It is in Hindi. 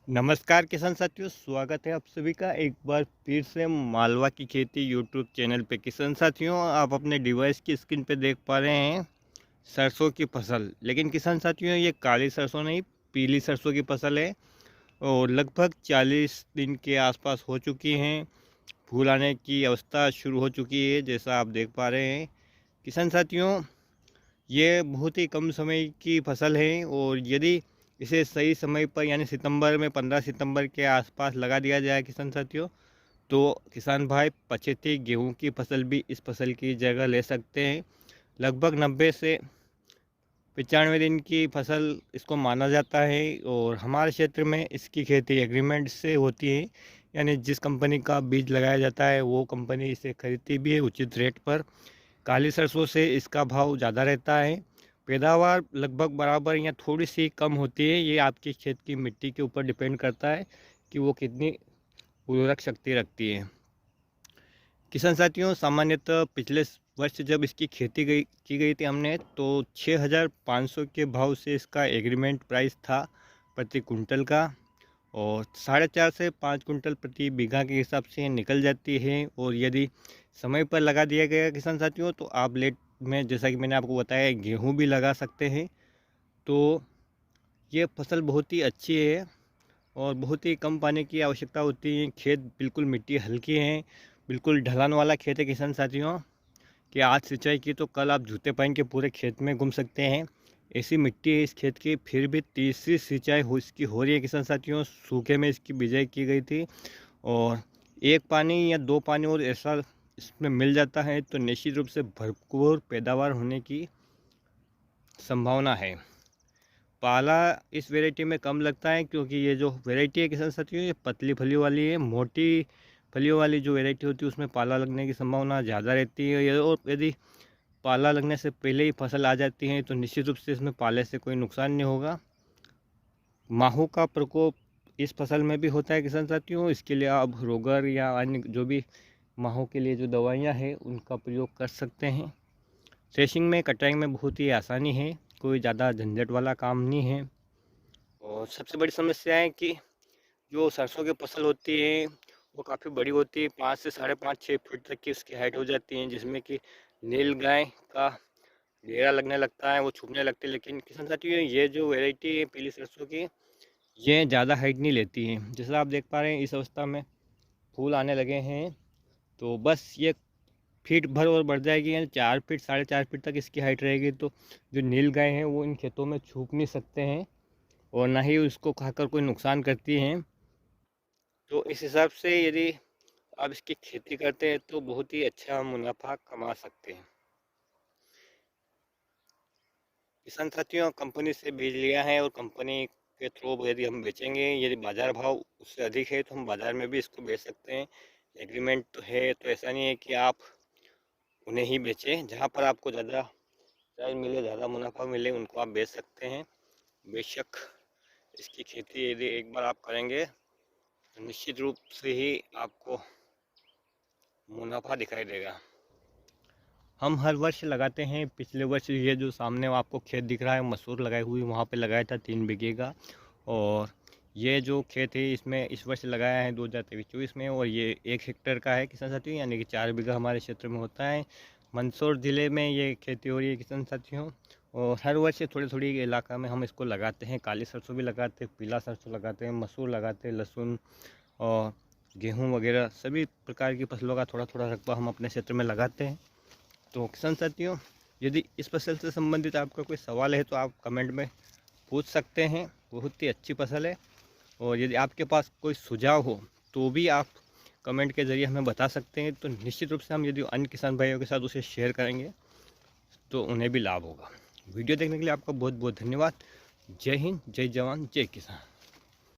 नमस्कार किसान साथियों, स्वागत है आप सभी का एक बार फिर से मालवा की खेती यूट्यूब चैनल पे। किसान साथियों, आप अपने डिवाइस की स्क्रीन पे देख पा रहे हैं सरसों की फसल। लेकिन किसान साथियों, ये काली सरसों नहीं, पीली सरसों की फसल है और लगभग 40 दिन के आसपास हो चुकी हैं। फूल आने की अवस्था शुरू हो चुकी है, जैसा आप देख पा रहे हैं। किसान साथियों, ये बहुत ही कम समय की फसल है और यदि इसे सही समय पर यानी सितंबर में 15 सितंबर के आसपास लगा दिया जाए किसान साथियों, तो किसान भाई पछेती गेहूं की फसल भी इस फसल की जगह ले सकते हैं। लगभग 90 से 95 दिन की फसल इसको माना जाता है और हमारे क्षेत्र में इसकी खेती एग्रीमेंट से होती है, यानी जिस कंपनी का बीज लगाया जाता है वो कंपनी इसे खरीदती भी है उचित रेट पर। काली सरसों से इसका भाव ज़्यादा रहता है। पैदावार लगभग बराबर या थोड़ी सी कम होती है, ये आपके खेत की मिट्टी के ऊपर डिपेंड करता है कि वो कितनी उर्वरक शक्ति रखती है। किसान साथियों, सामान्यतः पिछले वर्ष जब इसकी खेती की गई थी हमने, तो 6,500 के भाव से इसका एग्रीमेंट प्राइस था प्रति कुंटल का, और 4.5 से 5 कुंटल प्रति बीघा के हिसाब से निकल जाती है। और यदि समय पर लगा दिया गया किसान साथियों, तो आप लेट में, जैसा कि मैंने आपको बताया, गेहूं भी लगा सकते हैं। तो ये फसल बहुत ही अच्छी है और बहुत ही कम पानी की आवश्यकता होती है। खेत बिल्कुल मिट्टी हल्की है, बिल्कुल ढलान वाला खेत है किसान साथियों, कि आज सिंचाई की तो कल आप जूते पहन के पूरे खेत में घूम सकते हैं। ऐसी मिट्टी है इस खेत की। फिर भी तीसरी सिंचाई इसकी हो रही है किसान साथियों। सूखे में इसकी बिजाई की गई थी और एक पानी या दो पानी और ऐसा इसमें मिल जाता है तो निश्चित रूप से भरपूर पैदावार होने की संभावना है। पाला इस वैरायटी में कम लगता है क्योंकि ये जो वैरायटी है किसान साथियों, ये पतली फलियों वाली है। मोटी फलियों वाली जो वैरायटी होती है उसमें पाला लगने की संभावना ज़्यादा रहती है। और यदि पाला लगने से पहले ही फसल आ जाती है तो निश्चित रूप से इसमें पाले से कोई नुकसान नहीं होगा। माहू का प्रकोप इस फसल में भी होता है किसान साथियों। इसके लिए आप रोगर या अन्य जो भी माहू के लिए जो दवाइयाँ हैं उनका प्रयोग कर सकते हैं। थ्रेशिंग में, कटाई में बहुत ही आसानी है, कोई ज़्यादा झंझट वाला काम नहीं है। और सबसे बड़ी समस्या है कि जो सरसों की फसल होती है वो काफ़ी बड़ी होती है, 5 से 5.5-6 फीट तक की उसकी हाइट हो जाती है, जिसमें कि नील गाय का घेरा लगने लगता है, वो छुपने लगती है। लेकिन किसान साथियों, ये जो वैरायटी है पीली सरसों की, ये ज़्यादा हाइट नहीं लेती है। जैसा आप देख पा रहे हैं, इस अवस्था में फूल आने लगे हैं, तो बस ये फीट भर और बढ़ जाएगी, यानी 4 फीट 4.5 फीट तक इसकी हाइट रहेगी। तो जो नील गाय हैं वो इन खेतों में छुप नहीं सकते हैं और ना ही उसको खाकर कोई नुकसान करती हैं। तो इस हिसाब से यदि आप इसकी खेती करते हैं तो बहुत ही अच्छा मुनाफा कमा सकते हैं। किसान साथियों, कंपनी से बीज लिया है और कंपनी के थ्रू यदि हम बेचेंगे, यदि बाज़ार भाव उससे अधिक है तो हम बाज़ार में भी इसको बेच सकते हैं। एग्रीमेंट तो है, तो ऐसा नहीं है कि आप उन्हें ही बेचें। जहाँ पर आपको ज़्यादा प्राइस मिले, ज़्यादा मुनाफा मिले, उनको आप बेच सकते हैं। बेशक इसकी खेती यदि एक बार आप करेंगे तो निश्चित रूप से ही आपको मुनाफा दिखाई देगा। हम हर वर्ष लगाते हैं। पिछले वर्ष ये जो सामने आपको खेत दिख रहा है मसूर लगाई हुई, वहाँ पे लगाया था 3 बीघे का। और ये जो खेत है इसमें इस वर्ष लगाया है 2023-24 में, और ये 1 हेक्टेयर का है किसान साथियों, यानी कि 4 बीघा हमारे क्षेत्र में होता है। मंदसौर ज़िले में ये खेती हो रही है किसान साथियों। और हर वर्ष थोड़ी थोड़ी इलाका में हम इसको लगाते हैं। काली सरसों भी लगाते हैं, पीला सरसों लगाते हैं, मसूर लगाते हैं, लहसुन और गेहूँ वगैरह सभी प्रकार की फसलों का थोड़ा थोड़ा रकबा हम अपने क्षेत्र में लगाते हैं। तो किसान साथियों, यदि इस फसल से संबंधित आपका कोई सवाल है तो आप कमेंट में पूछ सकते हैं। बहुत ही अच्छी फसल है। और यदि आपके पास कोई सुझाव हो तो भी आप कमेंट के ज़रिए हमें बता सकते हैं, तो निश्चित रूप से हम यदि अन्य किसान भाइयों के साथ उसे शेयर करेंगे तो उन्हें भी लाभ होगा। वीडियो देखने के लिए आपका बहुत बहुत धन्यवाद। जय हिंद, जय जवान, जय किसान।